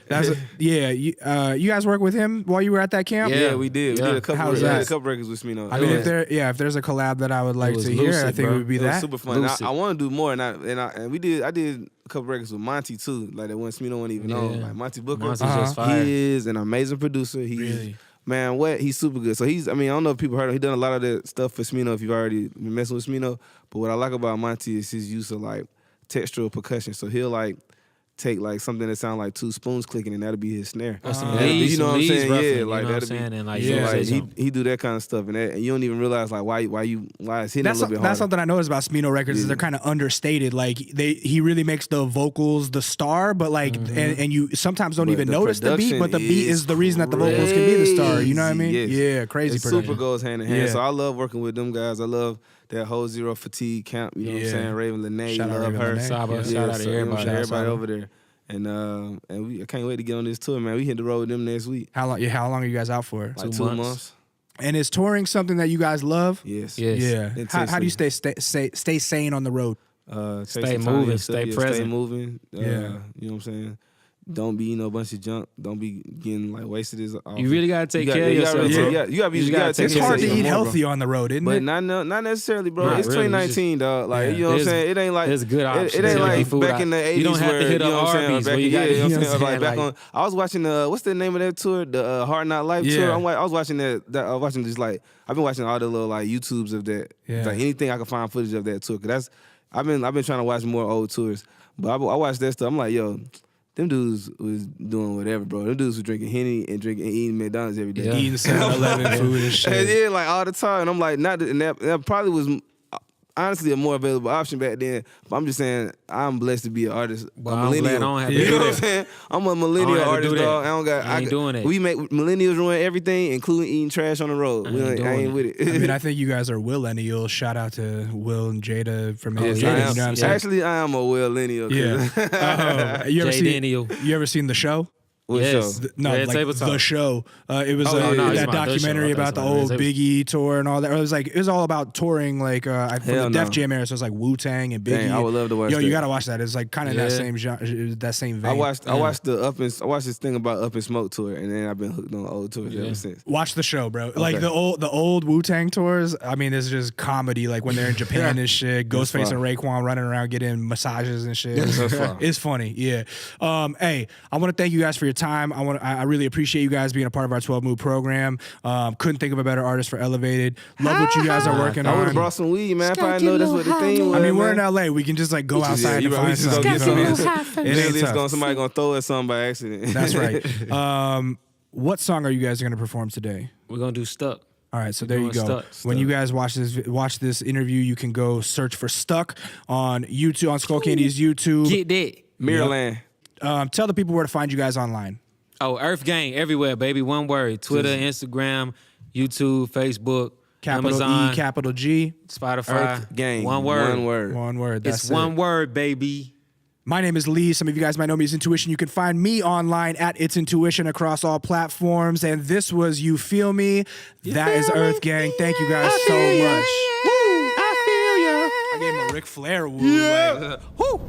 You guys work with him while you were at that camp? Yeah, we did. We did a couple records with Smino. I mean, if there's a collab that I would like to hear, I think it would be that. Super fun. I want to do more, and I did a couple records with Monty too, like that one Smino wasn't even on. Like Monty Booker, just fire. He is an amazing producer. Man, he's super good. So I don't know if people heard him. He done a lot of that stuff for Smino if you've already been messing with Smino. But what I like about Monty is his use of like textural percussion. So he'll like take like something that sounds like two spoons clicking, and that'll be his snare. You know what I'm saying? Yeah, like that'll be. He do that kind of stuff, and you don't even realize like why it's hitting a little bit harder. That's something I noticed about Smino records is they're kind of understated. Like he really makes the vocals the star, but like and you sometimes don't even notice the beat, but the beat is the reason that the vocals can be the star. You know what I mean? Yes. Yeah, crazy. Super goes hand in hand. So I love working with them guys. I love that whole Zero Fatigue camp. You know what I'm saying? Raven Lene, love her. Shout out to everybody over there. And I can't wait to get on this tour, man. We hit the road with them next week. How long are you guys out for? Like 2 months. And is touring something that you guys love? Yes. Yeah. How do you stay sane on the road? Stay moving, stay present. Stay moving. You know what I'm saying? Don't be a bunch of junk. Don't be getting like wasted. You really gotta take care of yourself, bro. You gotta take care of yourself. It's hard to eat healthy on the road, isn't it? But not necessarily, bro. It's 2019, dog. Like you know what I'm saying? It ain't like there's good options. It ain't like back in the 80s. You don't have to hit you know what I'm Arby's. saying? Like back on. I was watching what's the name of that tour? The Hard Knock Life tour. I was watching that. I was watching just like I've been watching all the little like YouTubes of that. Like anything I can find footage of that tour. Cause that's I've been trying to watch more old tours. But I watched that stuff. I'm like, yo. Them dudes was doing whatever, bro. Them dudes was drinking Henny and eating McDonald's every day. Eating 7-Eleven food and shit. Yeah, like all the time. And I'm like, that probably was honestly a more available option back then. But I'm just saying, I'm blessed to be an artist. Well, a millennial. I don't have to you do know that. what I'm saying? I'm a millennial artist, dog. I ain't doing it. We make millennials ruin everything, including eating trash on the road. I ain't with it. I mean, I think you guys are Willennials. Shout out to Will and Jada from Jada. You know what I'm saying? Actually, I am a Willennial. Yeah. You ever seen the show? Yes. The show. It was that documentary about the old Biggie tour and all that. It was all about touring, like from the Def Jam era. So it's like Wu-Tang and Biggie. Dang, I would love to watch that. You gotta watch that. It's like kind of that same genre, that same vein. I watched this thing about Up in Smoke tour, and then I've been hooked on old tours ever since. Watch the show, bro. Okay. Like the old Wu-Tang tours. I mean, it's just comedy. Like when they're in Japan and shit. Ghostface and Raekwon running around getting massages and shit. It's funny. Yeah. Hey, I want to thank you guys for your time. I really appreciate you guys being a part of our 12 Mood program. Couldn't think of a better artist for Elevated. Love what you guys are working I would on. have brought some weed, man. If I know that's what the thing was. I mean, we're in man. LA. We can just like go outside you and right. find We just some. go get some. You know? It It ain't tough. somebody gonna throw at something by accident. That's right. What song are you guys going to perform today? We're gonna do Stuck. All right, so there you doing go. Stuck. When you guys watch this interview, you can go search for Stuck on YouTube, on Skullcandy's YouTube. Get that. Mirrorland. Tell the people where to find you guys online. Oh, EARTHGANG everywhere, baby. One word. Twitter, Instagram, YouTube, Facebook, Capital Amazon, E, capital G. Spotify. EARTHGANG. One word. One word. One word. That's It's one word, baby. My name is Lee. Some of you guys might know me as Intuition. You can find me online at It's Intuition across all platforms. And this was You Feel Me. That is EARTHGANG. Thank you guys so much. Woo! I feel ya. I gave him a Ric Flair woo. Yeah. Like, woo!